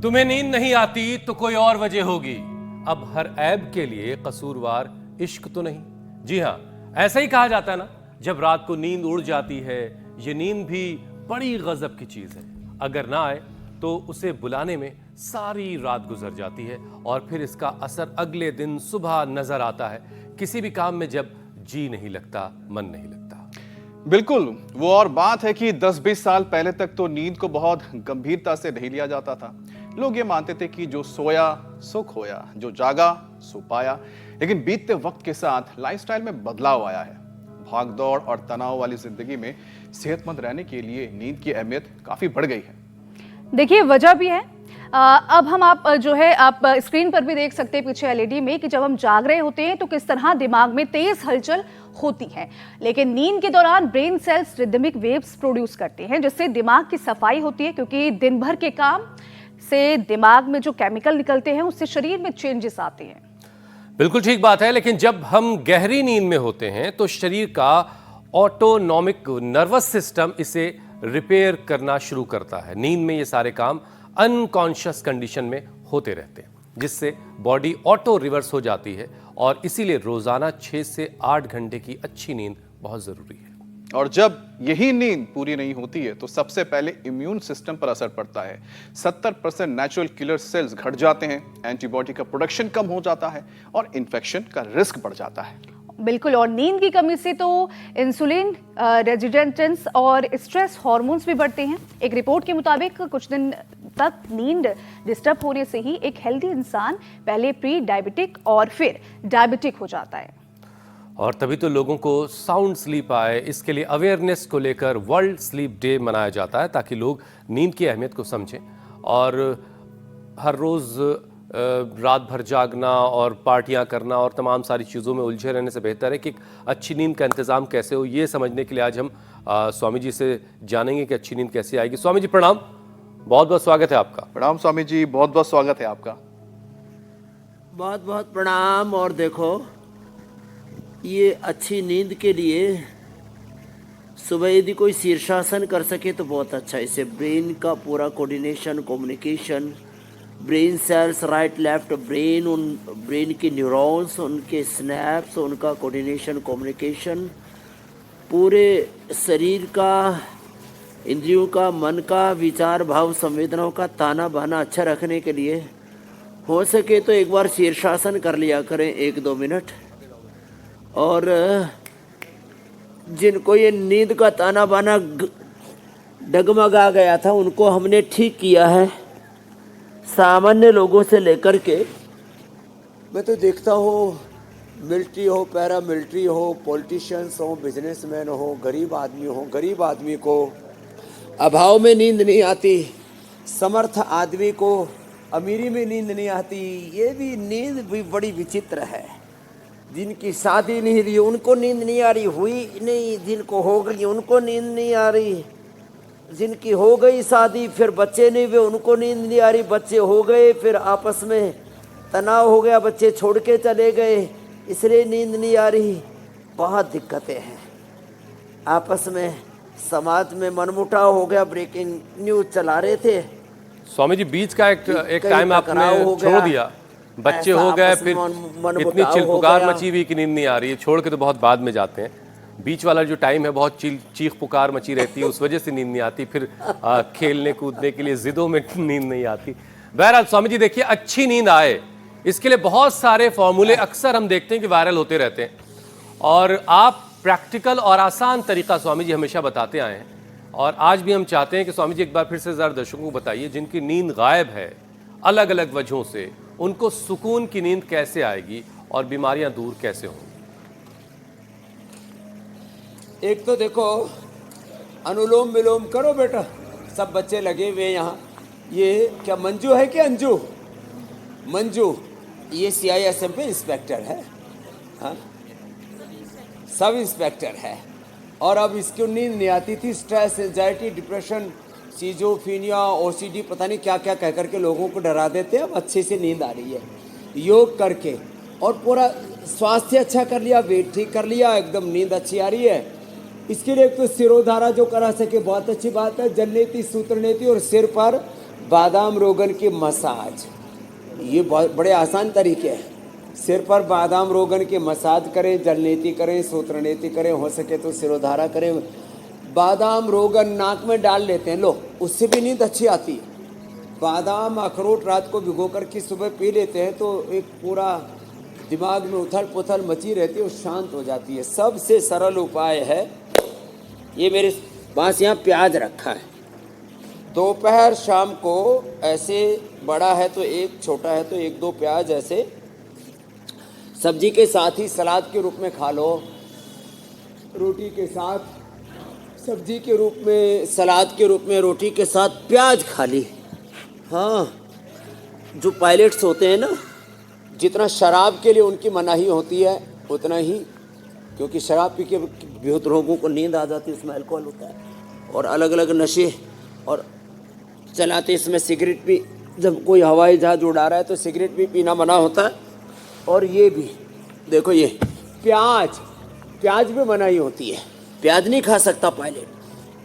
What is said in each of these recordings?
तुम्हें नींद नहीं आती तो कोई और वजह होगी। अब हर ऐब के लिए कसूरवार इश्क तो नहीं। जी हां, ऐसा ही कहा जाता है ना, जब रात को नींद उड़ जाती है, ये नींद भी बड़ी गजब की चीज है। अगर ना आए तो उसे बुलाने में सारी रात गुजर जाती है और फिर इसका असर अगले दिन सुबह नजर आता है। किसी भी काम में जब जी नहीं लगता, मन नहीं लगता। बिल्कुल, वो और बात है कि 10-20 साल पहले तक तो नींद को बहुत गंभीरता से नहीं लिया जाता था। लोग ये मानते थे कि जो सोया सो खोया, जो जागा सो पाया। लेकिन बीतते वक्त के साथ लाइफस्टाइल में बदलाव आया है। भागदौड़ और तनाव वाली जिंदगी में सेहतमंद रहने के लिए नींद की अहमियत काफी बढ़ गई है। देखिए, वजह भी है। अब हम आप स्क्रीन पर भी देख सकते हैं पीछे एलईडी में कि जब हम जाग रहे होते हैं तो किस तरह दिमाग में तेज हलचल होती है। लेकिन नींद के दौरान brain cells rhythmic waves produce करते हैं, जिससे दिमाग की सफाई होती है, क्योंकि दिन भर के काम से दिमाग में जो केमिकल निकलते हैं उससे शरीर में चेंजेस आते हैं। बिल्कुल ठीक बात है। लेकिन जब हम गहरी नींद में होते हैं तो शरीर का ऑटोनॉमिक नर्वस सिस्टम इसे रिपेयर करना शुरू करता है। नींद में ये सारे काम अनकॉन्शियस कंडीशन में होते रहते हैं, जिससे बॉडी ऑटो रिवर्स हो जाती है और इसीलिए रोजाना 6 से 8 घंटे की अच्छी नींद बहुत जरूरी है। और जब यही नींद पूरी नहीं होती है तो सबसे पहले इम्यून सिस्टम पर असर पड़ता है। 70% नेचुरल किलर सेल्स घट जाते हैं, एंटीबॉडी का प्रोडक्शन कम हो जाता है और इन्फेक्शन का रिस्क बढ़ जाता है। बिल्कुल, और नींद की कमी से तो इंसुलिन रेजिस्टेंस और स्ट्रेस हार्मोन्स भी बढ़ते हैं। एक रिपोर्ट के मुताबिक कुछ दिन तक नींद डिस्टर्ब होने से ही एक हेल्दी इंसान पहले प्री डायबिटिक और फिर डायबिटिक हो जाता है। और तभी तो लोगों को साउंड स्लीप आए, इसके लिए अवेयरनेस को लेकर वर्ल्ड स्लीप डे मनाया जाता है, ताकि लोग नींद की अहमियत को समझें। और हर रोज़ रात भर जागना और पार्टियां करना और तमाम सारी चीज़ों में उलझे रहने से बेहतर है कि एक अच्छी नींद का इंतज़ाम कैसे हो। ये समझने के लिए आज हम स्वामी जी से जानेंगे कि अच्छी नींद कैसे आएगी। स्वामी जी प्रणाम, बहुत बहुत स्वागत है आपका। प्रणाम स्वामी जी, बहुत बहुत स्वागत है आपका। बहुत बहुत प्रणाम। और देखो, ये अच्छी नींद के लिए सुबह यदि कोई शीर्षासन कर सके तो बहुत अच्छा। इससे ब्रेन का पूरा coordination, communication, brain cells, right left brain, उन ब्रेन के न्यूरॉन्स, उनके स्नैप्स, उनका कोऑर्डिनेशन, कम्युनिकेशन, पूरे शरीर का, इंद्रियों का, मन का, विचार, भाव, संवेदनाओं का ताना बाना अच्छा रखने के लिए हो सके तो एक बार शीर्षासन कर लिया करें 1-2 मिनट। और जिनको ये नींद का ताना बाना डगमगा गया था उनको हमने ठीक किया है। सामान्य लोगों से लेकर के, मैं तो देखता हूँ, मिलिट्री हो, पैरा मिलिट्री हो, पॉलिटिशियंस हो, बिजनेसमैन हो, गरीब आदमी हो, गरीब आदमी को अभाव में नींद नहीं आती, समर्थ आदमी को अमीरी में नींद नहीं आती। ये भी नींद भी बड़ी विचित्र है। जिनकी शादी नहीं हुई उनको नींद नहीं आ रही, हुई नहीं, जिनको हो गई उनको नींद नहीं आ रही, जिनकी हो गई शादी फिर बच्चे नहीं हुए उनको नींद नहीं आ रही, बच्चे हो गए फिर आपस में तनाव हो गया, बच्चे छोड़ के चले गए इसलिए नींद नहीं आ रही। बहुत दिक्कतें हैं आपस में, समाज में मनमुटाव हो गया। ब्रेकिंग न्यूज चला रहे थे स्वामी जी, बीच का एक टाइम आपने छोड़ दिया, बच्चे हो गए, फिर इतनी चिल्पुकार मची हुई कि नींद नहीं आ रही है, छोड़ के तो बहुत बाद में जाते हैं। बीच वाला जो टाइम है बहुत चीख पुकार मची रहती है, उस वजह से नींद नहीं आती। फिर खेलने कूदने के लिए जिदों में नींद नहीं आती। बहरहाल स्वामी जी देखिए, अच्छी नींद आए इसके लिए बहुत सारे फॉर्मूले अक्सर हम देखते हैं कि वायरल होते रहते हैं, और आप प्रैक्टिकल और आसान तरीका स्वामी जी हमेशा बताते आए हैं। और आज भी हम चाहते हैं कि स्वामी जी एक बार फिर से ज़रा दर्शकों को बताइए, जिनकी नींद गायब है अलग अलग वजहों से, उनको सुकून की नींद कैसे आएगी और बीमारियां दूर कैसे होंगी। एक तो देखो, अनुलोम विलोम करो बेटा, सब बच्चे लगे हुए यहाँ। ये क्या मंजू है कि अंजू? मंजू, ये CISM पे इंस्पेक्टर है, हाँ, सब इंस्पेक्टर है। और अब इसको नींद नहीं आती थी, स्ट्रेस, एंजाइटी, डिप्रेशन, सीजोफीनिया, OCD, पता नहीं क्या क्या कह करके लोगों को डरा देते हैं। अब अच्छे से नींद आ रही है योग करके, और पूरा स्वास्थ्य अच्छा कर लिया, वेट ठीक कर लिया, एकदम नींद अच्छी आ रही है। इसके लिए एक तो सिरोधारा जो करा सके बहुत अच्छी बात है, जननेति, सूत्रनेति, और सिर पर बादाम रोगन की मसाज, ये बहुत बड़े आसान तरीके हैं। सिर पर बादाम रोगन की मसाज करें, जलनेति करें, सूत्रनेति करें, हो सके तो सिरोधारा करें। बादाम रोगन नाक में डाल लेते हैं, लो उससे भी नींद अच्छी आती है। बादाम अखरोट रात को भिगो कर के सुबह पी लेते हैं तो एक पूरा दिमाग में उथल पुथल मची रहती है और शांत हो जाती है। सबसे सरल उपाय है, ये मेरे पास यहाँ प्याज रखा है। दोपहर शाम को ऐसे, बड़ा है तो एक, छोटा है तो एक दो प्याज ऐसे सब्जी के साथ ही सलाद के रूप में खा लो, रोटी के साथ, सब्जी के रूप में, सलाद के रूप में, रोटी के साथ प्याज खा ली। हाँ, जो पायलट्स होते हैं ना, जितना शराब के लिए उनकी मनाही होती है उतना ही, क्योंकि शराब पी के बहुत लोगों को नींद आ जाती है, इसमें अल्कोहल होता है और अलग अलग नशे, और चलाते इसमें सिगरेट भी, जब कोई हवाई जहाज उड़ा रहा है तो सिगरेट भी पीना मना होता है। और ये भी देखो, ये प्याज भी मनाही होती है, प्याज नहीं खा सकता पायलट।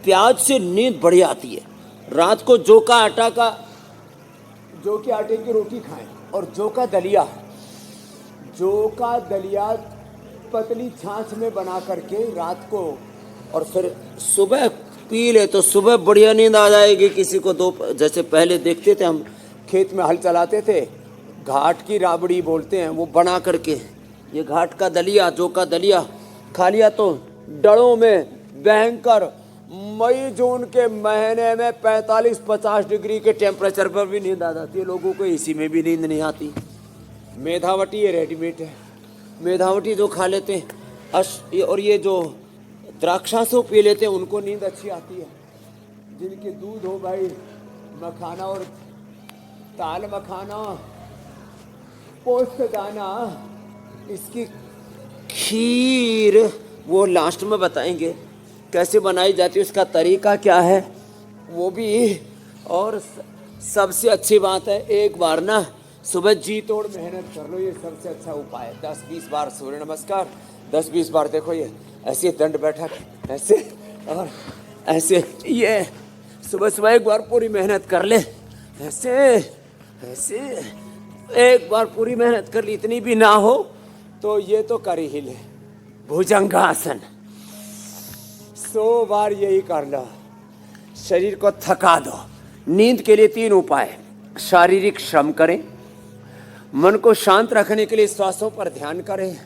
प्याज से नींद बढ़िया आती है। रात को जौ के आटे की रोटी खाएं और जौ का दलिया पतली छाछ में बना करके रात को, और फिर सुबह पी ले तो सुबह बढ़िया नींद आ जाएगी। किसी को जैसे पहले देखते थे हम, खेत में हल चलाते थे, घाट की राबड़ी बोलते हैं, वो बना करके ये घाट का दलिया, जौ का दलिया खा लिया तो डड़ों में भयंकर मई जून के महीने में 45-50 डिग्री के टेम्परेचर पर भी नींद आ जाती है। लोगों को इसी में भी नींद नहीं आती। मेधावटी ये रेडीमेड है, मेधावटी जो खा लेते हैं, और ये जो द्राक्षासो पी लेते हैं उनको नींद अच्छी आती है। जिनके दूध हो भाई, मखाना और ताल मखाना, पोस्त दाना, इसकी खीर वो लास्ट में बताएंगे कैसे बनाई जाती है, उसका तरीका क्या है वो भी। और सबसे अच्छी बात है, एक बार ना सुबह जी तोड़ मेहनत कर लो, ये सबसे अच्छा उपाय है। 10-20 बार सूर्य नमस्कार, 10-20 बार देखो ये ऐसे दंड बैठक, ऐसे और ऐसे, ये सुबह सुबह एक बार पूरी मेहनत कर ले, ऐसे ऐसे एक बार पूरी मेहनत कर ली, इतनी भी ना हो तो ये तो कर ही ले। भुजंगासन 100 बार यही कर लो, शरीर को थका दो। नींद के लिए 3 उपाय, शारीरिक श्रम करें, मन को शांत रखने के लिए श्वासों पर ध्यान करें,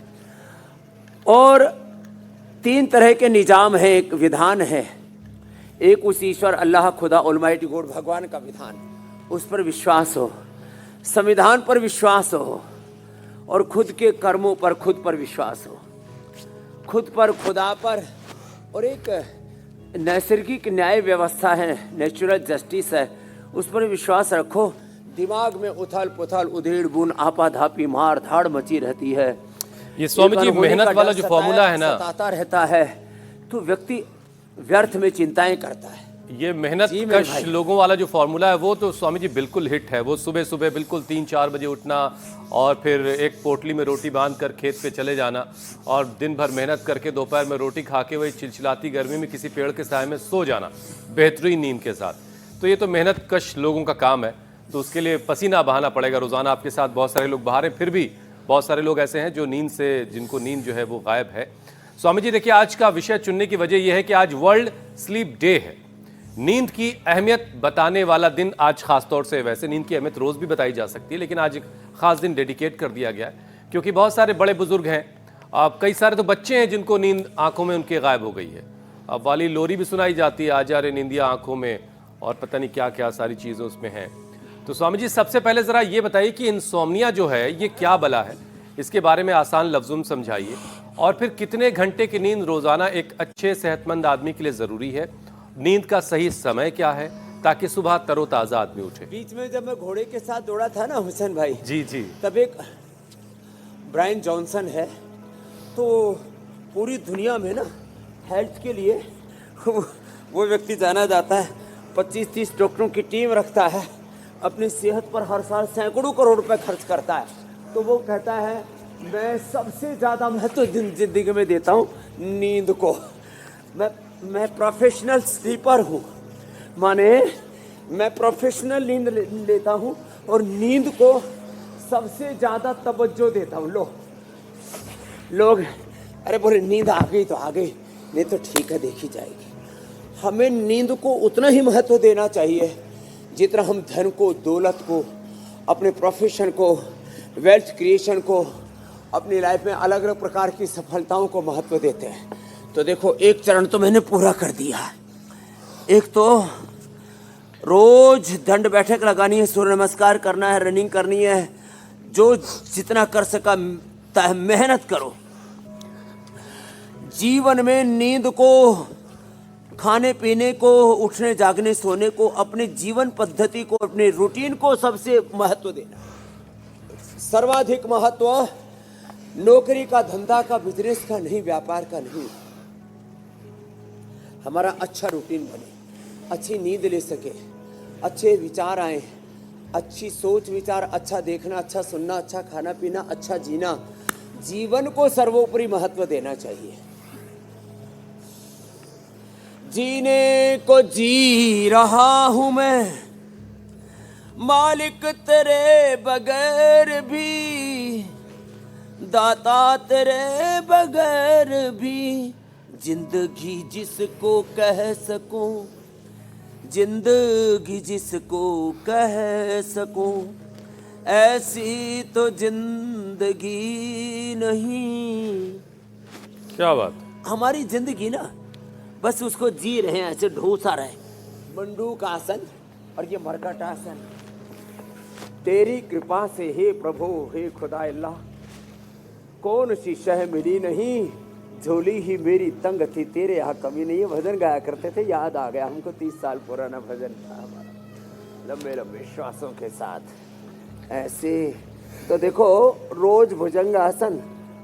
और 3 तरह के निजाम है, एक विधान है। एक उस ईश्वर अल्लाह खुदा ऑलमाइटी गॉड भगवान का विधान, उस पर विश्वास हो, संविधान पर विश्वास हो, और खुद के कर्मों पर, खुद पर विश्वास हो, खुद पर, खुदा पर। और एक नैसर्गिक न्याय व्यवस्था है, नेचुरल जस्टिस है, उस पर विश्वास रखो। दिमाग में उथल पुथल, उधेड़ बुन, आपाधापी, मार धाड़ मची रहती है। ये स्वामी जी मेहनत वाला जो फॉर्मूला है ना, सताता रहता है तो व्यक्ति व्यर्थ में चिंताएं करता है। ये मेहनत कश लोगों वाला जो फॉर्मूला है वो तो स्वामी जी बिल्कुल हिट है। वो सुबह सुबह बिल्कुल 3-4 बजे उठना और फिर एक पोटली में रोटी बांध कर खेत पे चले जाना और दिन भर मेहनत करके दोपहर में रोटी खा के वही चिलचिलाती गर्मी में किसी पेड़ के साए में सो जाना बेहतरीन नींद के साथ। तो ये तो मेहनत कश लोगों का काम है, तो उसके लिए पसीना बहाना पड़ेगा रोज़ाना। आपके साथ बहुत सारे लोग बाहर हैं, फिर भी बहुत सारे लोग ऐसे हैं जो नींद से, जिनको नींद जो है वो गायब है। स्वामी जी देखिए, आज का विषय चुनने की वजह यह है कि आज वर्ल्ड स्लीप डे है। नींद की अहमियत बताने वाला दिन आज खास तौर से, वैसे नींद की अहमियत रोज़ भी बताई जा सकती है, लेकिन आज एक खास दिन डेडिकेट कर दिया गया है क्योंकि बहुत सारे बड़े बुजुर्ग हैं, अब कई सारे तो बच्चे हैं जिनको नींद आंखों में उनके गायब हो गई है। अब वाली लोरी भी सुनाई जाती है, आ जा रहे नींदिया आंखों में, और पता नहीं क्या क्या सारी चीज़ें उसमें हैं। तो स्वामी जी सबसे पहले ज़रा ये बताइए कि इंसोम्निया जो है ये क्या बला है, इसके बारे में आसान लफ्ज़ों में समझाइए, और फिर कितने घंटे की नींद रोज़ाना एक अच्छे सेहतमंद आदमी के लिए ज़रूरी है, नींद का सही समय क्या है ताकि सुबह तरोताज़ा आदमी उठे। बीच में जब मैं घोड़े के साथ दौड़ा था ना हुसैन भाई, जी जी, तब एक ब्रायन जॉनसन है, तो पूरी दुनिया में ना हेल्थ के लिए वो व्यक्ति जाना जाता है, 25-30 डॉक्टरों की टीम रखता है, अपनी सेहत पर हर साल सैकड़ों करोड़ रुपए खर्च करता है। तो वो कहता है मैं सबसे ज़्यादा महत्व जिंदगी में देता हूँ नींद को। मैं प्रोफेशनल स्लीपर हूँ, माने मैं प्रोफेशनल नींद लेता हूँ और नींद को सबसे ज़्यादा तवज्जो देता हूँ। लोग अरे बोले नींद आ गई तो आ गई, नहीं तो ठीक है देखी जाएगी। हमें नींद को उतना ही महत्व देना चाहिए जितना हम धन को, दौलत को, अपने प्रोफेशन को, वेल्थ क्रिएशन को, अपनी लाइफ में अलग अलग प्रकार की सफलताओं को महत्व देते हैं। तो देखो एक चरण तो मैंने पूरा कर दिया। एक तो रोज दंड बैठक लगानी है, सूर्य नमस्कार करना है, रनिंग करनी है, जो जितना कर सका मेहनत करो। जीवन में नींद को, खाने पीने को, उठने जागने सोने को, अपने जीवन पद्धति को, अपने रूटीन को सबसे महत्व देना। सर्वाधिक महत्व नौकरी का, धंधा का, बिजनेस का नहीं, व्यापार का नहीं। हमारा अच्छा रूटीन बने, अच्छी नींद ले सके, अच्छे विचार आए, अच्छी सोच विचार, अच्छा देखना, अच्छा सुनना, अच्छा खाना पीना, अच्छा जीना। जीवन को सर्वोपरि महत्व देना चाहिए। जीने को जी रहा हूं मैं मालिक तेरे बगैर भी, दाता तेरे बगैर भी, जिंदगी जिसको कह सकूं, जिंदगी जिसको कह सकूं, ऐसी तो जिंदगी नहीं। क्या बात। हमारी जिंदगी ना बस उसको जी रहे हैं, ऐसे ढूंसा रहे। मंडूक आसन और ये मरकट आसन। तेरी कृपा से हे प्रभु, हे खुदा अल्लाह, कौन सी शह मिली नहीं, झोली ही मेरी तंग थी, तेरे यहाँ कमी नहीं। ये भजन गाया करते थे, याद आ गया हमको। 30 साल पुराना भजन था हमारा, लंबे लंबे श्वासों के साथ ऐसे। तो देखो रोज भुजंग आसन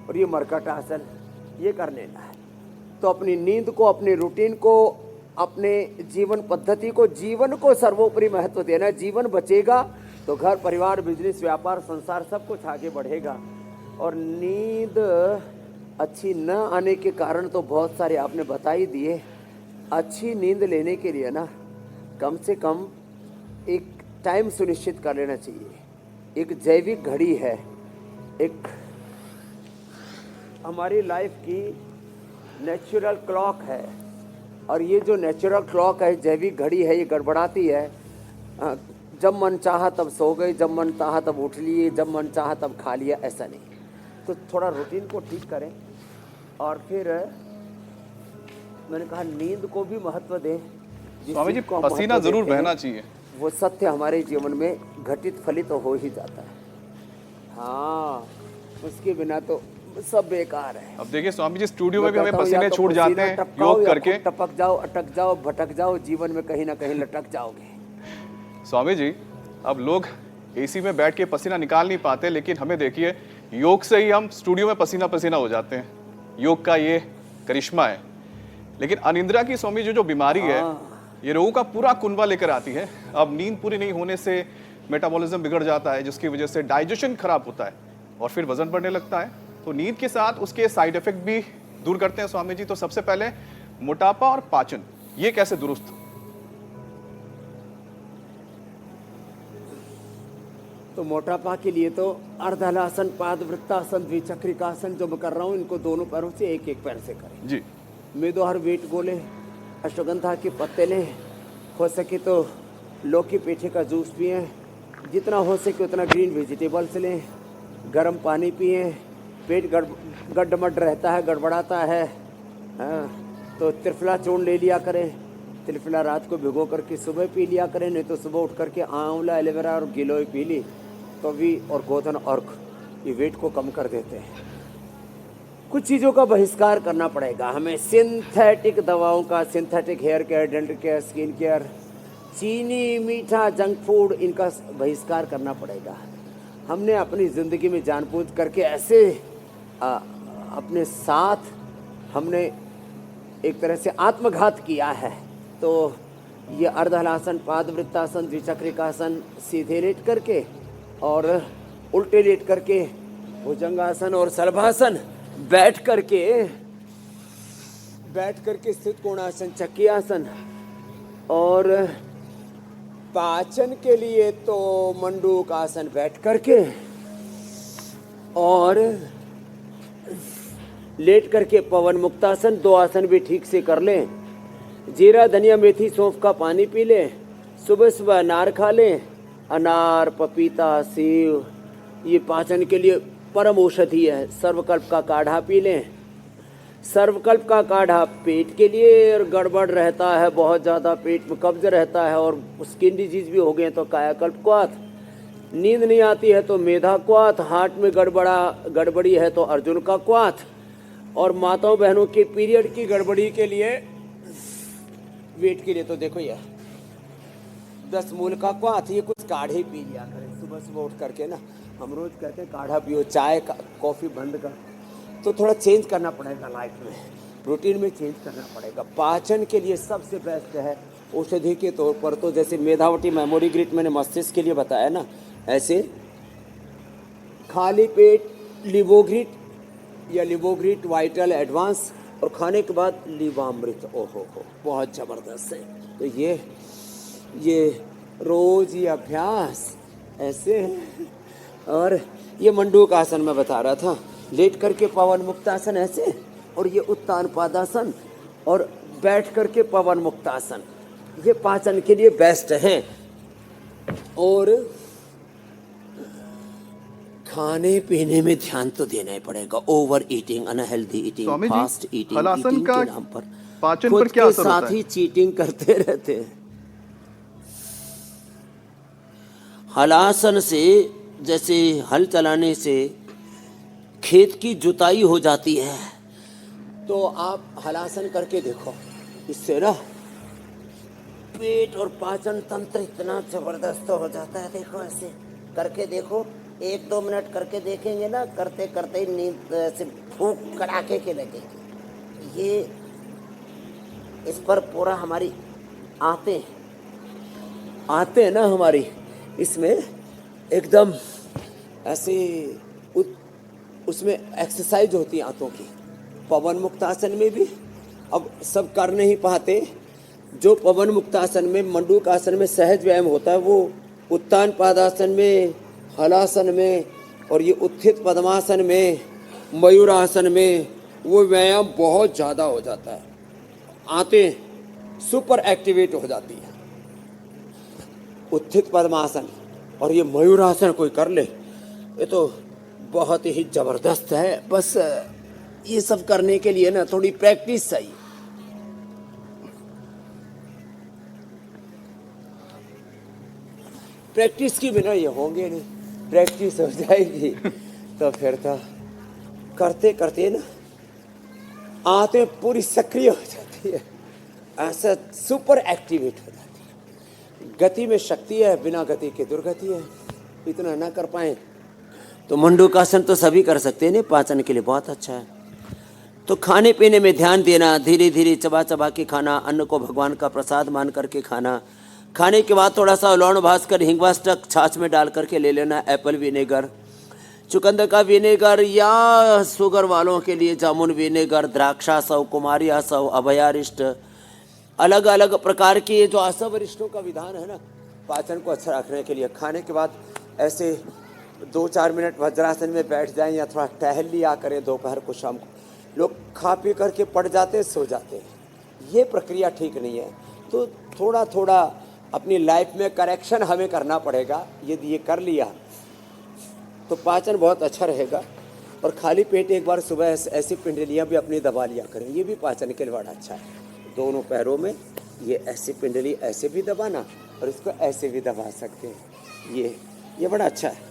और ये मरकट आसन ये कर लेना है। तो अपनी नींद को, अपने रूटीन को, अपने जीवन पद्धति को, जीवन को सर्वोपरि महत्व देना है। जीवन बचेगा तो घर परिवार, बिजनेस, व्यापार, संसार सब कुछ आगे बढ़ेगा। और नींद अच्छी न आने के कारण तो बहुत सारे आपने बता ही दिए। अच्छी नींद लेने के लिए ना कम से कम एक टाइम सुनिश्चित कर लेना चाहिए। एक जैविक घड़ी है, एक हमारी लाइफ की नेचुरल क्लॉक है। और ये जो नेचुरल क्लॉक है, जैविक घड़ी है, ये गड़बड़ाती है। जब मन चाहा तब सो गए, जब मन चाहा तब उठ लिए, जब मन चाहा तब खा लिया, ऐसा नहीं। तो थोड़ा रूटीन को ठीक करें। और फिर मैंने कहा नींद को भी महत्व दें। स्वामी जी, पसीना जरूर बहना चाहिए। वो सत्य हमारे जीवन में घटित फलित तो हो ही जाता है। हाँ, उसके बिना तो सब बेकार है। अब देखिए स्वामी जी, स्टूडियो में भी हमें पसीने छूट जाते हैं योग करके। टपक जाओ, अटक जाओ, भटक जाओ, जीवन में कहीं ना कहीं लटक जाओगे। स्वामी जी, अब लोग एसी में बैठ के पसीना निकाल नहीं पाते, लेकिन हमें देखिए योग से ही हम स्टूडियो में पसीना पसीना हो जाते हैं। योग का ये करिश्मा है। लेकिन अनिद्रा की स्वामी जी जो बीमारी है, ये रोगों का पूरा कुनबा लेकर आती है। अब नींद पूरी नहीं होने से मेटाबॉलिज्म बिगड़ जाता है, जिसकी वजह से डाइजेशन खराब होता है और फिर वजन बढ़ने लगता है। तो नींद के साथ उसके साइड इफेक्ट भी दूर करते हैं स्वामी जी। तो सबसे पहले मोटापा और पाचन, ये कैसे दुरुस्त? तो मोटापा के लिए तो अर्धहलासन, पादवृत्तासन, द्विचक्रिकासन जो मैं कर रहा हूँ, इनको दोनों पैरों से एक एक पैर से करें जी। मेदोहर वेट गोले, अश्वगंधा के पत्ते लें, हो सके तो लौकी पेठे का जूस पिएं, जितना हो सके उतना ग्रीन वेजिटेबल्स लें, गर्म पानी पिएं। पेट गड्ढमड रहता है, गड़बड़ाता है, हाँ, तो त्रिफला चूर्ण ले लिया करें। त्रिफला रात को भिगो करके सुबह पी लिया करें, नहीं तो सुबह उठ करके आंवला, एलोवेरा और गिलोय पी ली तो भी, और गोधन अर्क, ये वेट को कम कर देते हैं। कुछ चीज़ों का बहिष्कार करना पड़ेगा हमें, सिंथेटिक दवाओं का, synthetic hair care, dental care, skin care, चीनी, मीठा, जंक फूड, इनका बहिष्कार करना पड़ेगा। हमने अपनी ज़िंदगी में जानबूझ करके ऐसे अपने साथ हमने एक तरह से आत्मघात किया है। तो ये अर्धहलासन, पादवृत्तासन, द्विचक्रिकासन, सीधे लेट करके और उल्टे लेट करके, भुजंगासन और शलभासन, बैठ करके स्थित कोणासन, चक्की आसन और पाचन के लिए तो मंडूक आसन बैठ करके और लेट करके पवन मुक्तासन, 2 आसन भी ठीक से कर लें। जीरा धनिया मेथी सौंफ का पानी पी लें। सुबह सुबह अनार खा लें। अनार, पपीता, सेव ये पाचन के लिए परम औषधि है। सर्वकल्प का काढ़ा पी लें। सर्वकल्प का काढ़ा पेट के लिए और गड़बड़ रहता है, बहुत ज़्यादा पेट में कब्ज रहता है और स्किन डिजीज भी हो गए तो कायाकल्प क्वाथ, नींद नहीं आती है तो मेधा क्वाथ, हार्ट में गड़बड़ी है तो अर्जुन का क्वाथ, और माताओं बहनों के पीरियड की गड़बड़ी के लिए, वेट के लिए तो देखो यार 10 मूल का क्वाथ। ये कुछ काढ़े पी लिया करें सुबह सुबह उठ करके ना। हम रोज कहते हैं काढ़ा पियो, चाय कॉफ़ी बंद कर। तो थोड़ा चेंज करना पड़ेगा लाइफ में, रूटीन में चेंज करना पड़ेगा। पाचन के लिए सबसे बेस्ट है औषधि के तौर पर तो जैसे मेधावटी मेमोरी ग्रिट मैंने मस्तिष्क के लिए बताया ना, ऐसे खाली पेट लिवोग्रिट या लिवोग्रिट वाइटल एडवांस और खाने के बाद लीवामृत, ओहो हो बहुत ज़बरदस्त है। तो ये रोज ये अभ्यास ऐसे है। और ये मंडूक आसन मैं बता रहा था, लेट करके पवन मुक्तासन ऐसे, और ये उत्तान पादासन और बैठ करके पवन मुक्तासन, ये पाचन के लिए बेस्ट हैं। और खाने पीने में ध्यान तो देना ही पड़ेगा। Over eating, unhealthy eating, fast eating, halasana का के नाम पर पाचन पर क्या असर होता है? साथ ही चीटिंग करते रहते हैं। हलासन से, जैसे हल चलाने से खेत की जुताई हो जाती है, तो आप हलासन करके देखो, इससे ना पेट और पाचन तंत्र इतना जबरदस्त हो जाता है। देखो ऐसे करके देखो, 1-2 मिनट करके देखेंगे ना, करते करते ही नींद ऐसे भूख कड़ाके के लगेगी। ये इस पर पूरा हमारी आते हैं ना, हमारी इसमें एकदम ऐसे उसमें एक्सरसाइज होती है आंतों की। पवन मुक्तासन में भी अब सब कर नहीं पाते। जो पवन मुक्तासन में, मंडूक आसन में सहज व्यायाम होता है, वो उत्तान पादासन में, हलासन में और ये उत्थित पद्मासन में, मयूरासन में वो व्यायाम बहुत ज़्यादा हो जाता है। आंतें सुपर एक्टिवेट हो जाती है। उत्थित पद्मासन और ये मयूरासन कोई कर ले, ये तो बहुत ही जबरदस्त है। बस ये सब करने के लिए ना थोड़ी प्रैक्टिस चाहिए। प्रैक्टिस की बिना ये होंगे नहीं, प्रैक्टिस हो जाएगी तो फिर तो करते करते ना आंतें पूरी सक्रिय हो जाती है, ऐसा सुपर एक्टिवेट हो जाती है। गति में शक्ति है, बिना गति के दुर्गति है। इतना ना कर पाए तो मंडूकासन तो सभी कर सकते हैं, पाचन के लिए बहुत अच्छा है। तो खाने पीने में ध्यान देना, धीरे धीरे चबा चबा के खाना, अन्न को भगवान का प्रसाद मान करके खाना। खाने के बाद थोड़ा सा लौण भास्कर हिंगवाष्टक छाछ में डाल करके ले लेना, एप्पल विनेगर, चुकंदर का विनेगर, या शुगर वालों के लिए जामुन विनेगर, द्राक्षा सव, कुमारिया सव, अभयारिष्ट, अलग अलग प्रकार के जो असवरिष्टों का विधान है ना पाचन को अच्छा रखने के लिए। खाने के बाद ऐसे 2-4 मिनट वज्रासन में बैठ जाएं या थोड़ा टहल लिया करें दोपहर को, शाम को। लोग खा पी करके पड़ जाते हैं, सो जाते हैं, ये प्रक्रिया ठीक नहीं है। तो थोड़ा थोड़ा अपनी लाइफ में करेक्शन हमें करना पड़ेगा। यदि ये कर लिया तो पाचन बहुत अच्छा रहेगा। और खाली पेट एक बार सुबह ऐसी पिंडलियाँ भी अपनी दबा लिया करें, ये भी पाचन के लिए बड़ा अच्छा है। दोनों पैरों में ये ऐसी पिंडली ऐसे भी दबाना और इसको ऐसे भी दबा सकते हैं, ये बड़ा अच्छा है।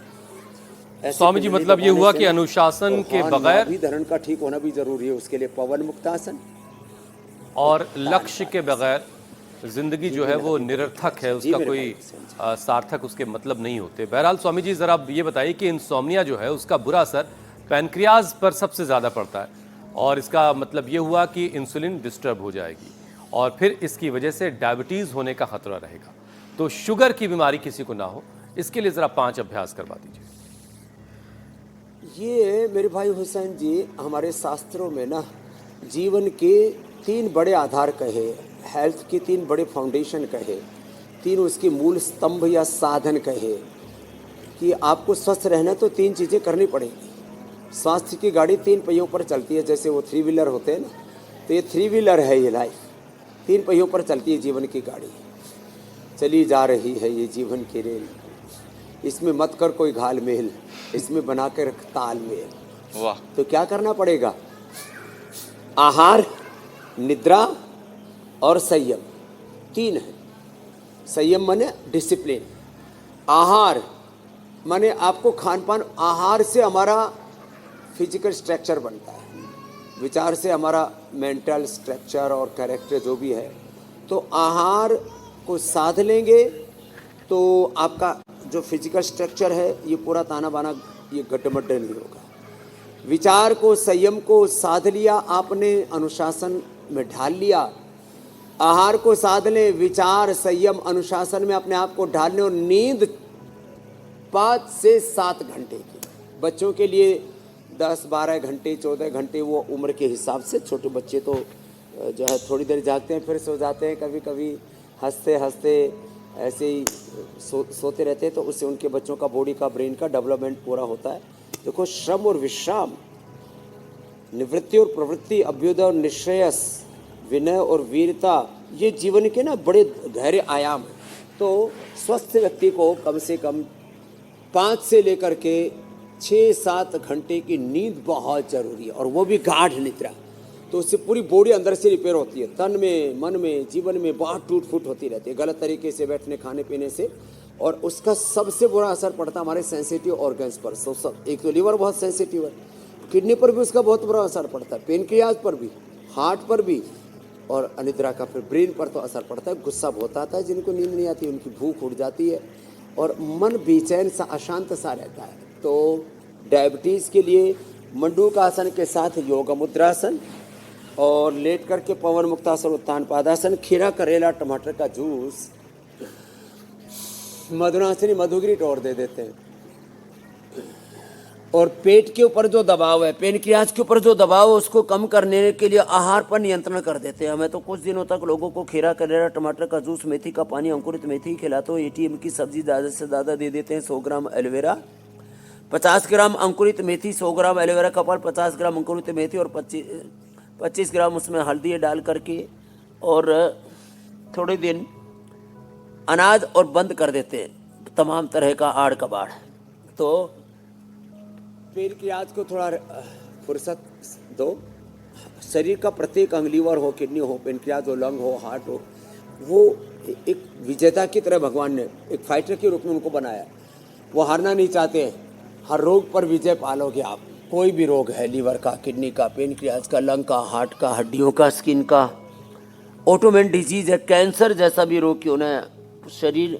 स्वामी जी, मतलब ये हुआ कि अनुशासन के बगैर भी धरण का ठीक होना भी जरूरी है, उसके लिए पवन मुक्तासन और लक्ष्य के बगैर जिंदगी जो है वो निरर्थक है, उसका कोई सार्थक उसके मतलब नहीं होते। बहरहाल स्वामी जी, जरा ये बताइए कि इंसोम्निया जो है उसका बुरा असर पैनक्रियाज पर सबसे ज़्यादा पड़ता है, और इसका मतलब ये हुआ कि इंसुलिन डिस्टर्ब हो जाएगी और फिर इसकी वजह से डायबिटीज़ होने का खतरा रहेगा। तो शुगर की बीमारी किसी को ना हो, इसके लिए ज़रा 5 अभ्यास करवा दीजिए। ये मेरे भाई हुसैन जी, हमारे शास्त्रों में ना जीवन के 3 बड़े आधार कहे, हेल्थ के 3 बड़े फाउंडेशन कहे। तीन उसकी मूल स्तंभ या साधन कहे कि आपको स्वस्थ रहना तो तीन चीज़ें करनी पड़ेगी। स्वास्थ्य की गाड़ी तीन पहियों पर चलती है, जैसे वो 3 व्हीलर होते हैं ना, तो ये 3 व्हीलर है ये लाइफ, तीन पहियों पर चलती है जीवन की गाड़ी। चली जा रही है ये जीवन की रेल, इसमें मत कर कोई घाल मेल, इसमें बना के रख तालमेल। वाह। तो क्या करना पड़ेगा? आहार, निद्रा और संयम, तीन है। संयम माने डिसिप्लिन, आहार माने आपको खान पान, आहार से हमारा फिजिकल स्ट्रक्चर बनता है, विचार से हमारा मेंटल स्ट्रक्चर और कैरेक्टर जो भी है। तो आहार को साध लेंगे तो आपका जो फिजिकल स्ट्रक्चर है ये पूरा ताना बाना, ये गड्ढमड्ढ नहीं होगा। विचार को, संयम को साध लिया आपने, अनुशासन में ढाल लिया। आहार को साध लें, विचार, संयम, अनुशासन में अपने आप को ढाल लें। और नींद 5 से 7 घंटे की, बच्चों के लिए 10, 12 घंटे, 14 घंटे, वो उम्र के हिसाब से। छोटे बच्चे तो जो है थोड़ी देर जागते हैं फिर सो जाते हैं, कभी कभी हंसते हंसते ऐसे ही सोते रहते हैं, तो उससे उनके बच्चों का बॉडी का, ब्रेन का डेवलपमेंट पूरा होता है। देखो, श्रम और विश्राम, निवृत्ति और प्रवृत्ति, अभ्युदय और निश्रेयस, विनय और वीरता, ये जीवन के ना बड़े गहरे आयाम हैं। तो स्वस्थ व्यक्ति को कम से कम 5 से लेकर के 6-7 घंटे की नींद बहुत ज़रूरी है, और वो भी गाढ़ निद्रा। तो उससे पूरी बॉडी अंदर से रिपेयर होती है, तन में, मन में, जीवन में बहुत टूट फूट होती रहती है गलत तरीके से बैठने, खाने पीने से। और उसका सबसे बुरा असर पड़ता है हमारे सेंसिटिव ऑर्गन्स पर। सब एक तो लीवर बहुत सेंसिटिव है, किडनी पर भी उसका बहुत बुरा असर पड़ता है, पेनक्रियाज पर भी, हार्ट पर भी, और अनिद्रा का फिर ब्रेन पर तो असर पड़ता है। गुस्सा बहुत आता है, जिनको नींद नहीं आती उनकी भूख उड़ जाती है और मन बेचैन सा, अशांत सा रहता है। तो डायबिटीज़ के लिए मंडूकासन के साथ योग मुद्रासन, और लेट करके पवन मुक्तासन, उत्तान पादासन, खीरा, करेला, टमाटर का जूस, मधुनासिनी, मधुगिरी टोर दे देते हैं। और पेट के ऊपर जो दबाव है, पेनक्रियाज के ऊपर जो दबाव है, उसको कम करने के लिए आहार पर नियंत्रण कर देते हैं। मैं तो कुछ दिनों तक लोगों को खीरा, करेला, टमाटर का जूस, मेथी का पानी, अंकुरित मेथी खिलाते हो। ATM की सब्जी ज़्यादा से ज़्यादा दे देते हैं। 100 ग्राम एलोवेरा, 50 ग्राम अंकुरित मेथी, 100 ग्राम एलोवेरा का पानी, 50 ग्राम अंकुरित मेथी और 25 ग्राम उसमें हल्दी डाल करके, और थोड़े दिन अनाज, और बंद कर देते हैं तमाम तरह का आड़ कबाड़। तो पेनक्रियाज को थोड़ा फुर्सत दो। शरीर का प्रत्येक अंग, लीवर हो, किडनी हो, पेनक्रियाज हो, लंग हो, हार्ट हो, वो एक विजेता की तरह भगवान ने एक फाइटर के रूप में उनको बनाया। वो हारना नहीं चाहते हैं। हर रोग पर विजय पालोगे आप। कोई भी रोग है, लीवर का, किडनी का, पेनक्रियाज का, लंग का, हार्ट का, हड्डियों का, स्किन का, ऑटोइम्यून डिजीज है, कैंसर जैसा भी रोग क्यों ना, शरीर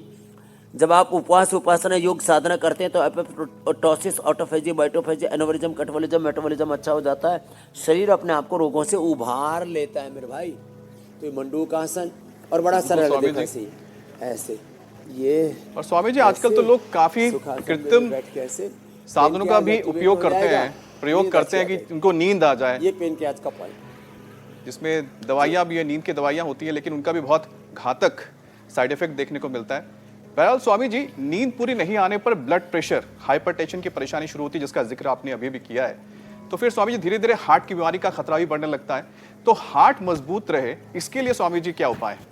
जब आप उपवास, उपासना, योग साधना करते हैं तो एपोप्टोसिस, ऑटोफेजी, बाइटोफेजी, एनोरिज्म, कटवलिज्म, मेटाबॉलिज्म अच्छा हो जाता है। शरीर अपने आप को रोगों से उभार लेता है मेरे भाई। तो ये मंडूकासन, और बड़ा सरल है, देखो ऐसे ऐसे ये। और स्वामी जी, आजकल तो लोग काफी कृत्रिम साधनों का भी उपयोग करते हैं, प्रयोग करते हैं कि उनको नींद आ जाए। ये पेनक्रियाज का पॉइंट, जिसमें दवाइयाँ भी है, नींद की दवाइयाँ होती हैं, लेकिन उनका भी बहुत घातक साइड इफेक्ट देखने को मिलता है। बहरहाल स्वामी जी, नींद पूरी नहीं आने पर ब्लड प्रेशर, हाइपरटेंशन की परेशानी शुरू होती है, जिसका जिक्र आपने अभी भी किया है। तो फिर स्वामी जी, धीरे धीरे हार्ट की बीमारी का खतरा भी बढ़ने लगता है। तो हार्ट मजबूत रहे, इसके लिए स्वामी जी क्या उपाय है?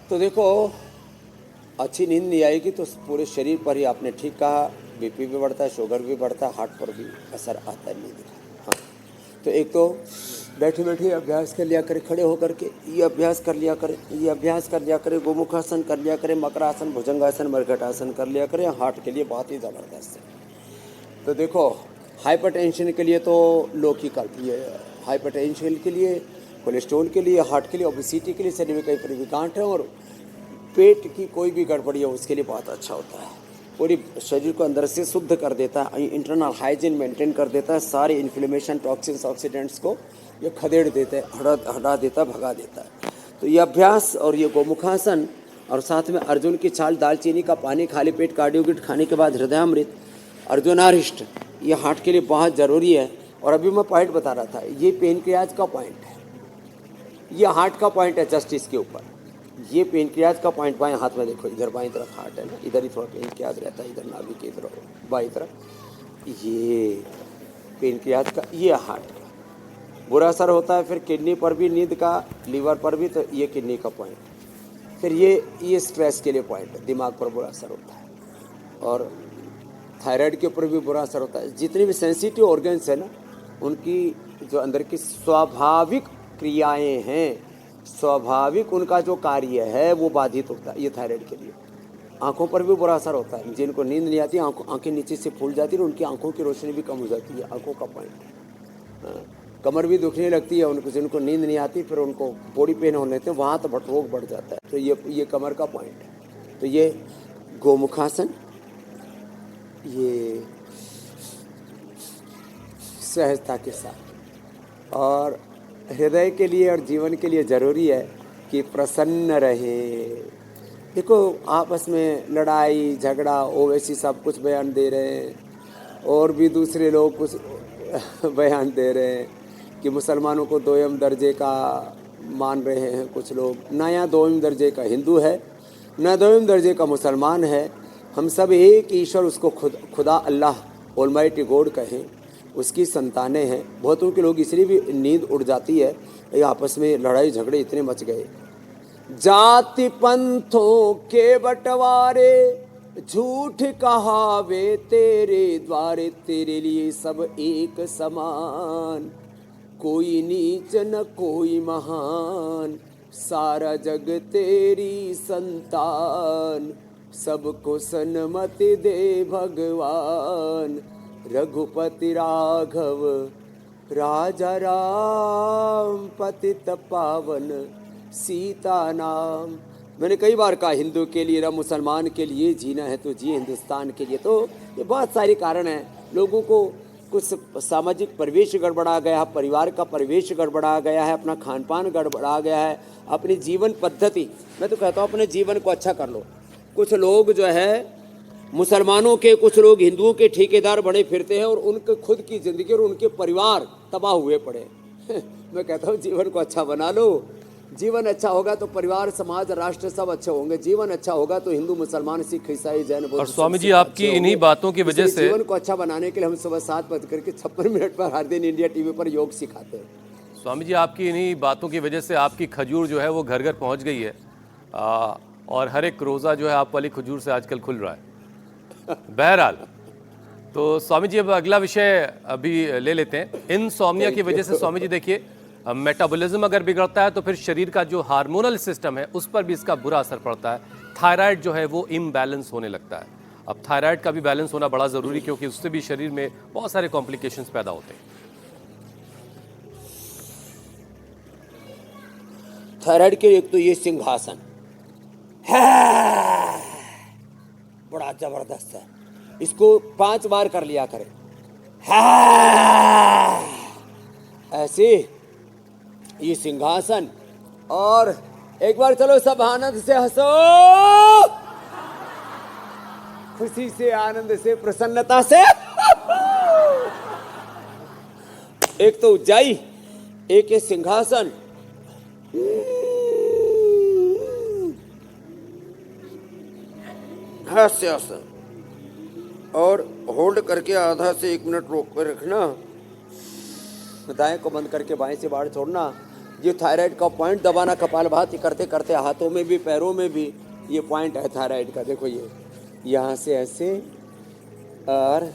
तो देखो, अच्छी नींद नहीं आएगी तो पूरे शरीर पर ही, आपने ठीक कहा, BP भी बढ़ता है, शुगर भी बढ़ता है, हार्ट पर भी असर आता है नींद का। हाँ, तो एक तो बैठे बैठे अभ्यास कर लिया करें, खड़े होकर के ये अभ्यास कर लिया करें, ये अभ्यास कर लिया करें, गोमुखासन कर लिया करें, मकरासन, भुजंगासन, मरघटासन कर लिया करें। हार्ट के लिए बहुत ही ज़बरदस्त है। तो देखो, हाइपरटेंशन के लिए तो लौकिकल्प, ये हाइपरटेंशन के लिए, कोलेस्ट्रॉल के लिए, हार्ट के लिए, ओबेसिटी के लिए, शरीर में कई तरह की गांठ है, और पेट की कोई भी गड़बड़ी है उसके लिए बहुत अच्छा होता है। पूरी शरीर को अंदर से शुद्ध कर देता है, इंटरनल हाइजीन मेंटेन कर देता है, सारे इन्फ्लेमेशन, टॉक्सिन्स, ऑक्सीडेंट्स को ये खदेड़ देता है, हटा देता है, भगा देता है। तो ये अभ्यास और ये गोमुखासन, और साथ में अर्जुन की छाल, दालचीनी का पानी, खाली पेट कार्डियोगिट खाने के बाद हृदयामृत, अर्जुनारिष्ट, ये हार्ट के लिए बहुत ज़रूरी है। और अभी मैं पॉइंट बता रहा था, ये पेनक्रियाज का पॉइंट है। ये हार्ट का पॉइंट है जस्ट इसके ऊपर। ये पेनक्रियाज का पॉइंट बाएं हाथ में देखो, इधर बाएं तरफ हार्ट है ना, इधर ही थोड़ा पेनक्रियाज रहता है, इधर नाभि के इधर बाएं तरफ। ये पेनक्रियाज का, ये हार्ट का बुरा असर होता है। फिर किडनी पर भी नींद का, लीवर पर भी, तो ये किडनी का पॉइंट। फिर ये स्ट्रेस के लिए पॉइंट है, दिमाग पर बुरा असर होता है। और थायराइड के ऊपर भी बुरा असर होता है। जितनी भी सेंसिटिव ऑर्गन्स है ना, उनकी जो अंदर की स्वाभाविक क्रियाएं हैं, स्वाभाविक उनका जो कार्य है वो बाधित होता है। ये थायराइड के लिए आंखों पर भी बुरा असर होता है। जिनको नींद नहीं आती, आंखें नीचे से फूल जाती है, उनकी आंखों की रोशनी भी कम हो जाती है, आंखों का पॉइंट। कमर भी दुखने लगती है उनको, जिनको नींद नहीं आती, फिर उनको बॉडी पेन होने लगते हैं, वहाँ तो रोग बढ़ जाता है। तो ये कमर का पॉइंट है। तो ये गोमुखासन, ये सहजता के साथ, और हृदय के लिए और जीवन के लिए ज़रूरी है कि प्रसन्न रहे। देखो आपस में लड़ाई झगड़ा ओवैसी सब कुछ बयान दे रहे हैं, और भी दूसरे लोग कुछ बयान दे रहे हैं कि मुसलमानों को दोयम दर्जे का मान रहे हैं कुछ लोग। ना यहाँ दोयम दर्जे का हिंदू है, ना दोयम दर्जे का मुसलमान है। हम सब एक ईश्वर, उसको खुदा अल्लाह ऑलमाइटी गॉड कहें, उसकी संतानें हैं। बहुतों के लोग इसलिए भी नींद उड़ जाती है, ये आपस में लड़ाई झगड़े इतने मच गए। जाति पंथों के बंटवारे, झूठ कहावे तेरे द्वारे, तेरे लिए सब एक समान, कोई नीच न कोई महान, सारा जग तेरी संतान, सबको सन्मति दे भगवान, रघुपति राघव राजा राम, पतित पावन सीता नाम। मैंने कई बार कहा हिंदू के लिए, मुसलमान के लिए जीना है तो जी हिंदुस्तान के लिए। तो ये बहुत सारे कारण हैं। लोगों को कुछ सामाजिक परिवेश गड़बड़ा गया है, परिवार का परिवेश गड़बड़ा गया है, अपना खान पान गड़बड़ा गया है, अपनी जीवन पद्धति। मैं तो कहता हूँ अपने जीवन को अच्छा कर लो। कुछ लोग जो है मुसलमानों के, कुछ लोग हिंदुओं के ठेकेदार बने फिरते हैं, और उनके खुद की ज़िंदगी और उनके परिवार तबाह हुए पड़े। मैं कहता हूँ जीवन को अच्छा बना लो। जीवन अच्छा होगा तो परिवार, समाज, राष्ट्र सब अच्छे होंगे। जीवन अच्छा होगा तो हिंदू, मुसलमान, सिख, ईसाई, जैन, बौद्ध। और स्वामी जी आपकी इन्हीं बातों की वजह से जीवन को अच्छा बनाने के लिए हम सुबह 7 बज 56 मिनट पर हर दिन इंडिया टीवी पर योग सिखाते हैं। स्वामी जी आपकी इन्हीं बातों की वजह से आपकी खजूर जो है वो घर घर पहुंच गई है, और हर एक रोज़ा जो है आप वाली खजूर से आजकल खुल रहा है। बहरहाल, तो स्वामी जी अब अगला विषय अभी ले लेते हैं। इनसोम्निया की वजह से स्वामी जी देखिए, मेटाबॉलिज्म अगर बिगड़ता है तो फिर शरीर का जो हार्मोनल सिस्टम है उस पर भी इसका बुरा असर पड़ता है। थायराइड जो है वो इम्बैलेंस होने लगता है। अब थायराइड का भी बैलेंस होना बड़ा ज़रूरी, क्योंकि उससे भी शरीर में बहुत सारे कॉम्प्लिकेशंस पैदा होते हैं। थायराइड के एक तो ये सिंहासन है, बड़ा जबरदस्त है। इसको 5 बार कर लिया करें, ऐसे ये सिंहासन। और एक बार चलो सब आनंद से हंसो, खुशी से, आनंद से, प्रसन्नता से। एक तो उज्जाई, एक ये सिंहासन। हास्य और होल्ड करके आधा से 1 मिनट रोक कर रखना, दाएं को बंद करके बाएं से बाहर छोड़ना। ये थायराइड का पॉइंट दबाना, कपालभाति करते करते हाथों में भी पैरों में भी ये पॉइंट है थायराइड का। देखो ये यहाँ से ऐसे और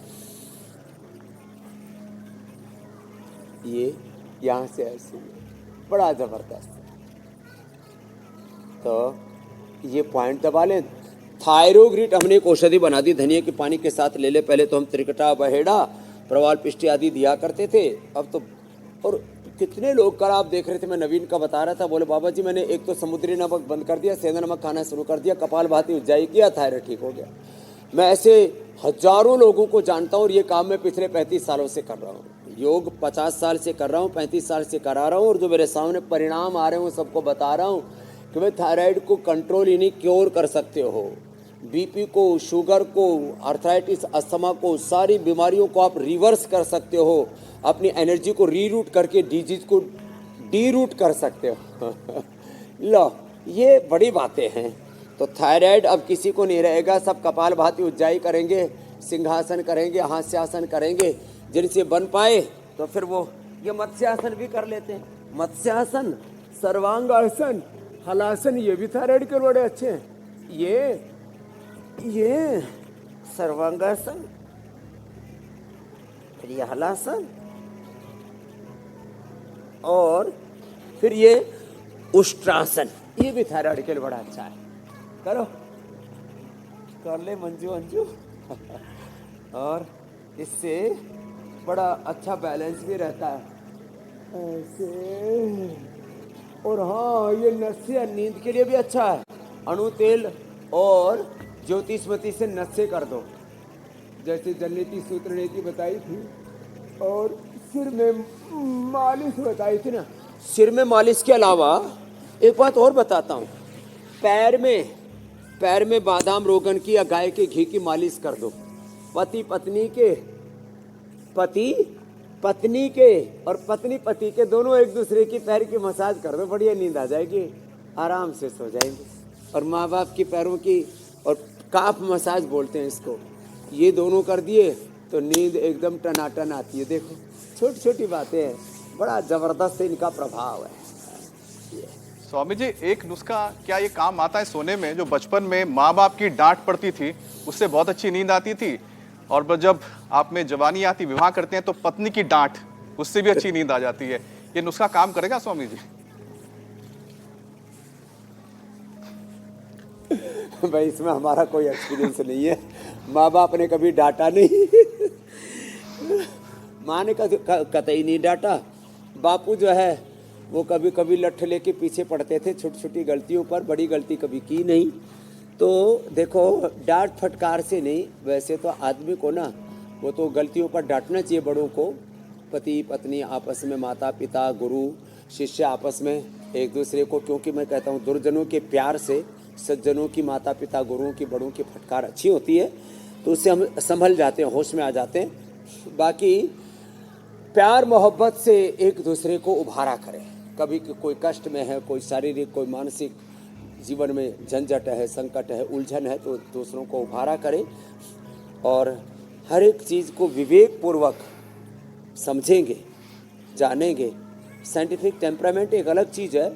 ये यहाँ से ऐसे, बड़ा जबरदस्त। तो ये पॉइंट दबा लें। थायरोग्रिट हमने एक औषधि बना दी, धनिया के पानी के साथ ले ले। पहले तो हम त्रिकटा, बहेड़ा, प्रवाल पिष्टी आदि दिया करते थे, अब तो। और कितने लोग कर आप देख रहे थे, मैं नवीन का बता रहा था, बोले बाबा जी मैंने एक तो समुद्री नमक बंद कर दिया, सेंधा नमक खाना शुरू कर दिया, कपालभाति उज्जाई किया, थायराइड ठीक हो गया। मैं ऐसे हजारों लोगों को जानता हूँ, और ये काम मैं पिछले 35 सालों से कर रहा हूँ। योग 50 साल से कर रहा हूँ, 35 साल से करा रहा हूँ, और जो मेरे सामने परिणाम आ रहे हैं सबको बता रहा हूँ कि भाई थायराइड को कंट्रोल ही नहीं, क्योर कर सकते हो। बीपी को, शुगर को, आर्थराइटिस, अस्थमा को, सारी बीमारियों को आप रिवर्स कर सकते हो। अपनी एनर्जी को रीरूट करके डिजीज को डी रूट कर सकते हो। लो, ये बड़ी बातें हैं। तो थायराइड अब किसी को नहीं रहेगा, सब कपालभाति उज्जाई करेंगे, सिंहासन करेंगे, हास्यासन करेंगे। जिनसे बन पाए तो फिर वो ये मत्स्यासन भी कर लेते हैं। मत्स्यासन, सर्वांगासन, हलासन, ये भी थायराइड के बड़े अच्छे हैं। ये सर्वांगासन, फिर ये हलासन, और फिर ये उष्ट्रासन, ये भी थायराइड के लिए बड़ा अच्छा है। करो, कर ले मंजू अंजू। और इससे बड़ा अच्छा बैलेंस भी रहता है ऐसे। और हाँ, ये नस्य नींद के लिए भी अच्छा है। अणु तेल और ज्योतिषमती से नस्य कर दो, जैसे जलनीति सूत्र नीति बताई थी, और सिर में मालिश बताई थी ना। सिर में मालिश के अलावा एक बात और बताता हूँ, पैर में बादाम रोगन की या गाय के घी की मालिश कर दो। पति पत्नी के और पत्नी पति के दोनों एक दूसरे की पैर की मसाज कर दो, बढ़िया नींद आ जाएगी, आराम से सो जाएंगे। और माँ बाप की पैरों की, और काफ मसाज बोलते हैं इसको, ये दोनों कर दिए तो नींद एकदम टनाटन आती है। देखो, छोटी छोटी बातें हैं, बड़ा जबरदस्त इनका प्रभाव है। स्वामी जी, एक नुस्खा क्या ये काम आता है सोने में, जो बचपन में माँ बाप की डांट पड़ती थी उससे बहुत अच्छी नींद आती थी, और जब आप में जवानी आती, विवाह करते हैं, तो पत्नी की डांट, उससे भी अच्छी नींद आ जाती है। ये नुस्खा काम करेगा स्वामी जी? भाई, इसमें हमारा कोई एक्सपीरियंस नहीं है, माँ बाप ने कभी डांटा नहीं। माँ ने कतई नहीं डांटा। बापू जो है वो कभी कभी लठ लेके पीछे पड़ते थे छोटी छोटी गलतियों पर, बड़ी गलती कभी की नहीं। तो देखो, डांट फटकार से नहीं, वैसे तो आदमी को ना, वो तो गलतियों पर डांटना चाहिए बड़ों को। पति पत्नी आपस में, माता पिता गुरु शिष्य आपस में एक दूसरे को, क्योंकि मैं कहता हूँ दुर्जनों के प्यार से सज्जनों की, माता पिता गुरुओं की, बड़ों की फटकार अच्छी होती है, तो उससे हम संभल जाते हैं, होश में आ जाते हैं। बाकी प्यार मोहब्बत से एक दूसरे को उभारा करें। कभी कोई कष्ट में है, कोई शारीरिक, कोई मानसिक जीवन में झंझट है, संकट है, उलझन है, तो दूसरों को उभारा करें। और हर एक चीज़ को विवेक पूर्वक समझेंगे, जानेंगे। साइंटिफिक टेम्परामेंट एक अलग चीज़ है,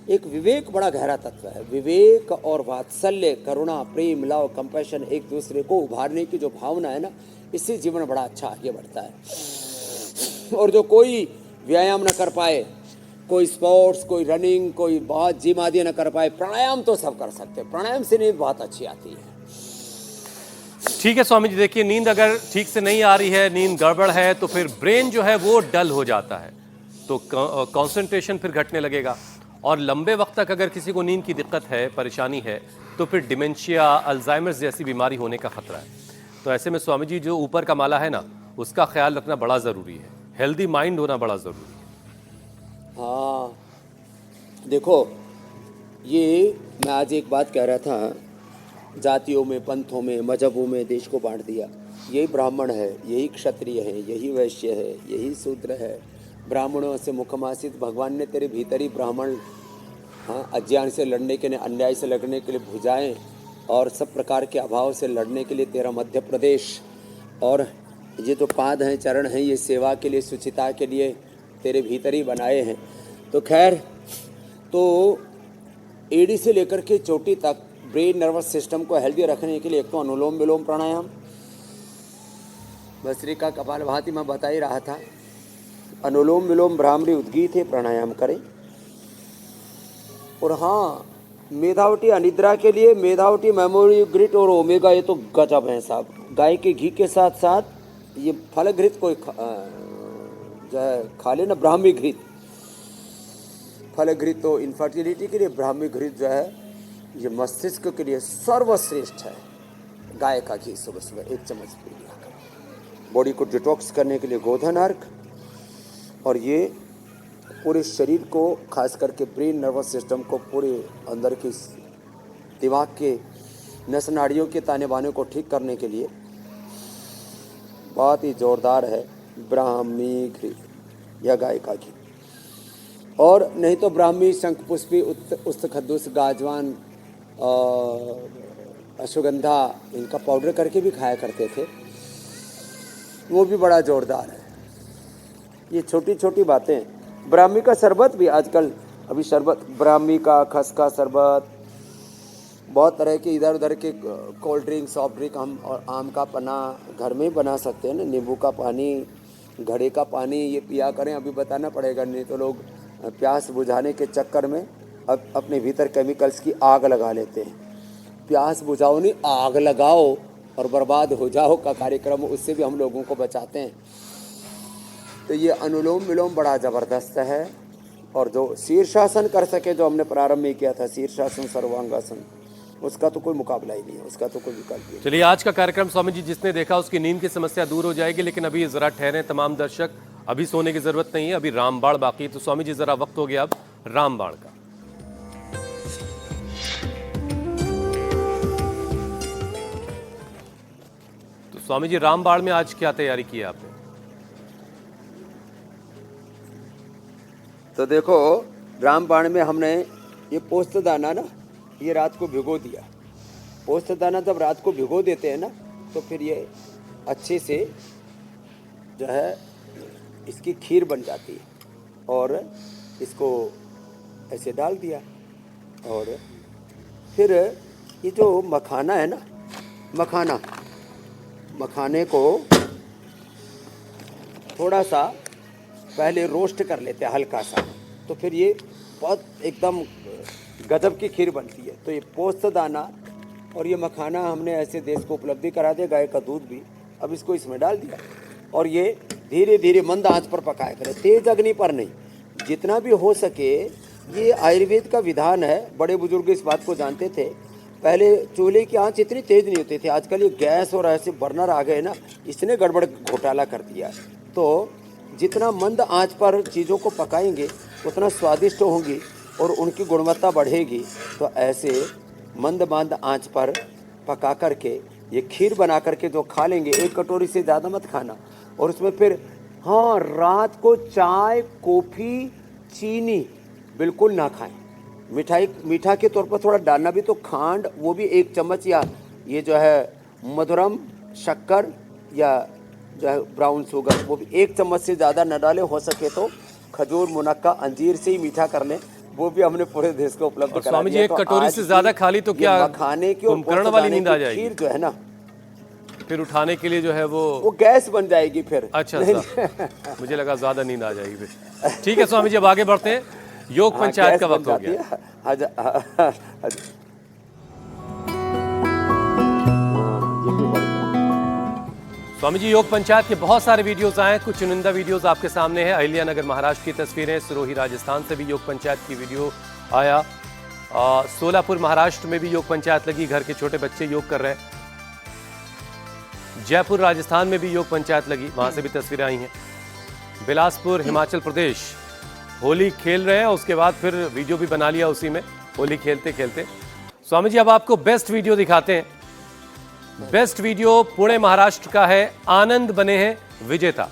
एक विवेक बड़ा गहरा तत्व है। विवेक और वात्सल्य, करुणा, प्रेम, लव, कंपैशन, एक दूसरे को उभारने की जो भावना है ना, इससे जीवन बड़ा अच्छा आगे बढ़ता है। और जो कोई व्यायाम न कर पाए, कोई स्पोर्ट्स, कोई रनिंग, कोई बहुत जिम आदि न कर पाए, प्राणायाम तो सब कर सकते हैं। प्राणायाम से नींद बहुत अच्छी आती है। ठीक है स्वामी जी, देखिए, नींद अगर ठीक से नहीं आ रही है, नींद गड़बड़ है, तो फिर ब्रेन जो है वो डल हो जाता है, तो कंसंट्रेशन फिर घटने लगेगा। और लंबे वक्त तक अगर किसी को नींद की दिक्कत है, परेशानी है, तो फिर डिमेंशिया, अल्जाइमर्स जैसी बीमारी होने का खतरा है। तो ऐसे में स्वामी जी, जो ऊपर का माला है ना, उसका ख्याल रखना बड़ा ज़रूरी है। हेल्दी माइंड होना बड़ा ज़रूरी है। हाँ, देखो, ये मैं आज एक बात कह रहा था, जातियों में, पंथों में, मजहबों में देश को बांट दिया। यही ब्राह्मण है, यही क्षत्रिय है, यही वैश्य है, यही शूद्र है। ब्राह्मणों से मुखमासित भगवान ने तेरे भीतर ही ब्राह्मण, हाँ, अज्ञान से लड़ने के लिए, अन्याय से लड़ने के लिए भुजाएं, और सब प्रकार के अभाव से लड़ने के लिए तेरा मध्य प्रदेश, और ये जो पाद हैं, चरण हैं, ये सेवा के लिए, सुचिता के लिए तेरे भीतर ही बनाए हैं। तो खैर, तो एड़ी से लेकर के चोटी तक ब्रेन नर्वस सिस्टम को हेल्दी रखने के लिए एक तो अनुलोम विलोम प्राणायाम, भस्त्रिका, कपालभाति मैं बता ही रहा था, अनुलोम विलोम, भ्रामरी, उद्गीत है, प्राणायाम करें। और हाँ, मेधावटी अनिद्रा के लिए मेधावटी, मेमोरी ग्रिट और ओमेगा, ये तो गजब है साहब। गाय के घी के साथ साथ ये फल घृत कोई जो है खा लेना, ब्राह्मी घृत। फल घृत तो इनफर्टिलिटी के लिए, ब्राह्मी घृत जो है ये मस्तिष्क के लिए सर्वश्रेष्ठ है। गाय का घी सुबह सुबह 1 चम्मच पी लिया करो। बॉडी को डिटॉक्स करने के लिए गोधन अर्घ, और ये पूरे शरीर को, खास करके ब्रेन नर्वस सिस्टम को, पूरे अंदर की दिमाग के नस नाड़ियों के ताने बाने को ठीक करने के लिए बहुत ही जोरदार है ब्राह्मी घी या गाय का घी। और नहीं तो ब्राह्मी, शंखपुष्पी, उस्तखद्दुस, गाजवान, अश्वगंधा, इनका पाउडर करके भी खाया करते थे। वो भी बड़ा जोरदार है। ये छोटी छोटी बातें। ब्राह्मी का शरबत भी आजकल, अभी शरबत ब्राह्मी का, खस का शरबत, बहुत तरह के इधर उधर के कोल्ड ड्रिंक, सॉफ्ट ड्रिंक हम, और आम का पन्ना घर में ही बना सकते हैं ना। नींबू का पानी, घड़े का पानी, ये पिया करें। अभी बताना पड़ेगा, नहीं तो लोग प्यास बुझाने के चक्कर में अब अपने भीतर केमिकल्स की आग लगा लेते हैं। प्यास बुझाओ नहीं, आग लगाओ और बर्बाद हो जाओ का कार्यक्रम, उससे भी हम लोगों को बचाते हैं। तो ये अनुलोम विलोम बड़ा ज़बरदस्त है। और जो शीर्षासन कर सके, जो हमने प्रारंभ में किया था, शीर्षासन, सर्वांगासन, उसका तो कोई मुकाबला ही नहीं है, उसका तो कोई विकल्प नहीं। चलिए, आज का कार्यक्रम स्वामी जी जिसने देखा उसकी नींद की समस्या दूर हो जाएगी। लेकिन अभी जरा ठहरें तमाम दर्शक, अभी सोने की जरूरत नहीं है, अभी रामबाण बाकी है। तो स्वामी जी जरा वक्त हो गया अब रामबाण का। तो स्वामी जी, रामबाण में आज क्या तैयारी की है आपने? तो देखो, रामबाण में हमने ये पोस्त दाना ना, ये रात को भिगो दिया। पोस्त दाना जब रात को भिगो देते हैं ना, तो फिर ये अच्छे से जो है इसकी खीर बन जाती है। और इसको ऐसे डाल दिया, और फिर ये जो मखाना है ना, मखाने को थोड़ा सा पहले रोस्ट कर लेते हैं हल्का सा, तो फिर ये बहुत एकदम गजब की खीर बनती है। तो ये पोस्त दाना और ये मखाना हमने ऐसे देश को उपलब्धि करा दिया, गाय का दूध भी। अब इसको इसमें डाल दिया और ये धीरे धीरे मंद आंच पर पकाया करें, तेज अग्नि पर नहीं। जितना भी हो सके, ये आयुर्वेद का विधान है। बड़े बुजुर्ग इस बात को जानते थे। पहले चूल्हे की आंच इतनी तेज नहीं होती थी, आजकल ये गैस और ऐसे बर्नर आ गए ना, इसने गड़बड़ घोटाला कर दिया। तो जितना मंद आंच पर चीज़ों को पकाएंगे उतना स्वादिष्ट होंगी और उनकी गुणवत्ता बढ़ेगी। तो ऐसे मंद आंच पर पका करके ये खीर बना करके जो खा लेंगे, एक कटोरी से ज़्यादा मत खाना। और उसमें फिर हाँ, रात को चाय, कॉफ़ी, चीनी बिल्कुल ना खाएं। मीठा के तौर पर थोड़ा डालना भी, तो खांड वो भी 1 चम्मच, या ये जो है मधुरम शक्कर या जो है ब्राउन शुगर, वो भी 1 चम्मच से ज़्यादा न डालें। हो सके तो खजूर, मुनक्का, अंजीर से ही मीठा कर लें, वो भी हमने पूरे देश को उपलब्ध करा दिया। स्वामी जी, एक कटोरी से ज्यादा खा ली तो क्या खाने की कुंभकर्ण वाली नींद आ जाएगी? खीर जो है ना, फिर उठाने के लिए जो है वो गैस बन जाएगी फिर। अच्छा मुझे लगा ज्यादा नींद आ जाएगी फिर। ठीक है स्वामी जी, अब आगे बढ़ते हैं। योग पंचायत का वक्त हो गया। स्वामी जी, योग पंचायत के बहुत सारे वीडियोस आए, कुछ चुनिंदा वीडियोस आपके सामने हैं। अहिल्यानगर महाराष्ट्र की तस्वीरें, सिरोही राजस्थान से भी योग पंचायत की वीडियो आया। सोलापुर महाराष्ट्र में भी योग पंचायत लगी, घर के छोटे बच्चे योग कर रहे हैं। जयपुर राजस्थान में भी योग पंचायत लगी, वहां से भी तस्वीरें आई हैं। बिलासपुर हिमाचल प्रदेश होली खेल रहे हैं, उसके बाद फिर वीडियो भी बना लिया उसी में, होली खेलते खेलते। स्वामी जी, अब आपको बेस्ट वीडियो दिखाते हैं। बेस्ट वीडियो पुणे महाराष्ट्र का है। आनंद बने हैं विजेता।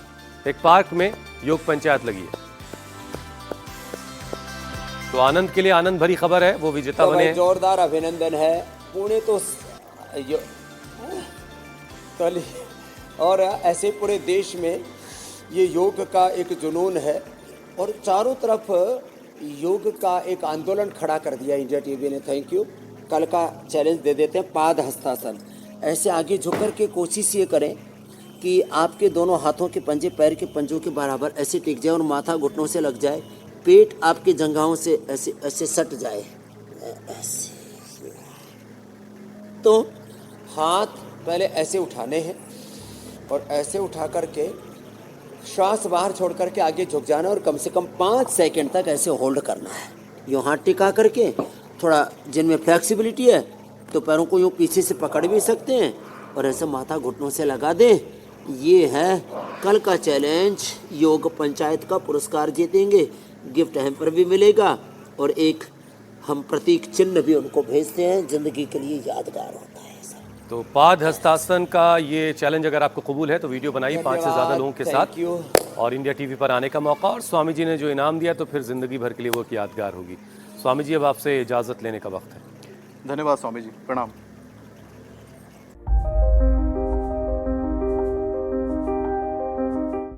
एक पार्क में योग पंचायत लगी है, तो आनंद के लिए आनंद भरी खबर है, वो विजेता बने हैं। जोरदार अभिनंदन है। पुणे तो और ऐसे पूरे देश में ये योग का एक जुनून है और चारों तरफ योग का एक आंदोलन खड़ा कर दिया इंडिया टीवी ने। Thank you. कल का चैलेंज दे देते हैं, पाद हस्तासन। ऐसे आगे झुक कर के कोशिश ये करें कि आपके दोनों हाथों के पंजे पैर के पंजों के बराबर ऐसे टिक जाए और माथा घुटनों से लग जाए, पेट आपके जंघाओं से ऐसे ऐसे सट जाए ऐसे। तो हाथ पहले ऐसे उठाने हैं और ऐसे उठा करके श्वास बाहर छोड़ करके आगे झुक जाना और कम से कम 5 सेकंड तक ऐसे होल्ड करना है। यूँ हाथ टिका करके, थोड़ा जिनमें फ्लेक्सिबिलिटी है तो पैरों को यूँ पीछे से पकड़ भी सकते हैं और ऐसे माथा घुटनों से लगा दें। ये है कल का चैलेंज। योग पंचायत का पुरस्कार जीतेंगे, गिफ्ट हैम्पर भी मिलेगा और एक हम प्रतीक चिन्ह भी उनको भेजते हैं, जिंदगी के लिए यादगार होता है। तो पाद हस्तासन का ये चैलेंज अगर आपको कबूल है तो वीडियो बनाइए 5 से ज़्यादा लोगों के साथ और इंडिया टीवी पर आने का मौका, और स्वामी जी ने जो इनाम दिया तो फिर ज़िंदगी भर के लिए वो एक यादगार होगी। स्वामी जी अब आपसे इजाज़त लेने का वक्त है। धन्यवाद स्वामी जी, प्रणाम।